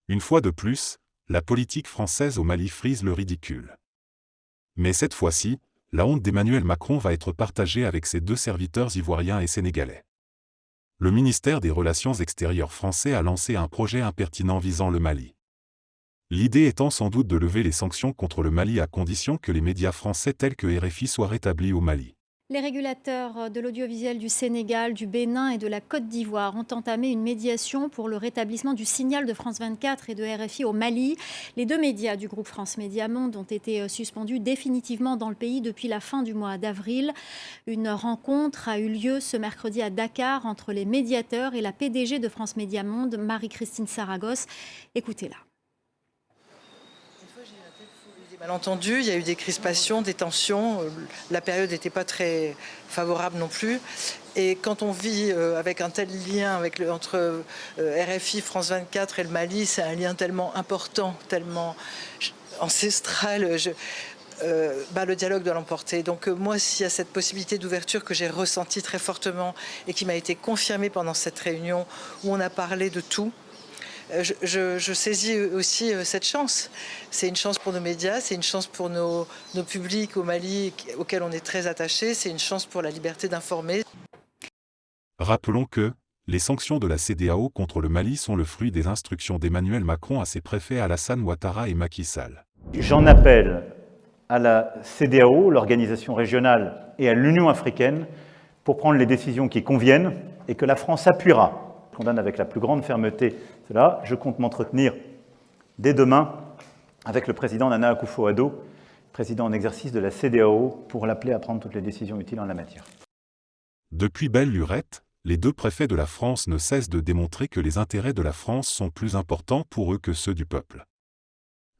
Une fois de plus, la politique française au Mali frise le ridicule. Mais cette fois-ci, la honte d'Emmanuel Macron va être partagée avec ses deux serviteurs ivoiriens et sénégalais. Le ministère des Relations extérieures français a lancé un projet impertinent visant le Mali. L'idée étant sans doute de lever les sanctions contre le Mali à condition que les médias français tels que RFI soient rétablis au Mali. Les régulateurs de l'audiovisuel du Sénégal, du Bénin et de la Côte d'Ivoire ont entamé une médiation pour le rétablissement du signal de France 24 et de RFI au Mali. Les deux médias du groupe France Média Monde ont été suspendus définitivement dans le pays depuis la fin du mois d'avril. Une rencontre a eu lieu ce mercredi à Dakar entre les médiateurs et la PDG de France Média Monde, Marie-Christine Saragosse. Écoutez-la. Malentendus, il y a eu des crispations, des tensions. La période n'était pas très favorable non plus. Et quand on vit avec un tel lien entre RFI, France 24 et le Mali, c'est un lien tellement important, tellement ancestral. Le dialogue doit l'emporter. Donc moi, s'il y a cette possibilité d'ouverture que j'ai ressentie très fortement et qui m'a été confirmée pendant cette réunion où on a parlé de tout, je saisis aussi cette chance. C'est une chance pour nos médias, c'est une chance pour nos publics au Mali auxquels on est très attachés, c'est une chance pour la liberté d'informer. Rappelons que les sanctions de la CEDEAO contre le Mali sont le fruit des instructions d'Emmanuel Macron à ses préfets Alassane Ouattara et Macky Sall. J'en appelle à la CEDEAO, l'organisation régionale, et à l'Union africaine pour prendre les décisions qui conviennent et que la France appuiera. Je condamne avec la plus grande fermeté cela. Je compte m'entretenir dès demain avec le président Nana Akufo-Addo, président en exercice de la CEDEAO, pour l'appeler à prendre toutes les décisions utiles en la matière. Depuis belle lurette, les deux préfets de la France ne cessent de démontrer que les intérêts de la France sont plus importants pour eux que ceux du peuple.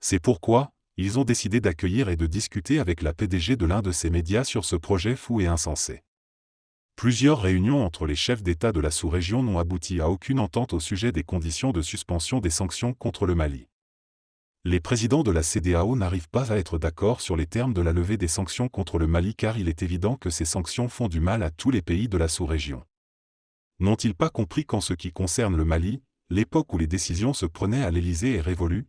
C'est pourquoi ils ont décidé d'accueillir et de discuter avec la PDG de l'un de ces médias sur ce projet fou et insensé. Plusieurs réunions entre les chefs d'État de la sous-région n'ont abouti à aucune entente au sujet des conditions de suspension des sanctions contre le Mali. Les présidents de la CEDEAO n'arrivent pas à être d'accord sur les termes de la levée des sanctions contre le Mali car il est évident que ces sanctions font du mal à tous les pays de la sous-région. N'ont-ils pas compris qu'en ce qui concerne le Mali, l'époque où les décisions se prenaient à l'Élysée est révolue?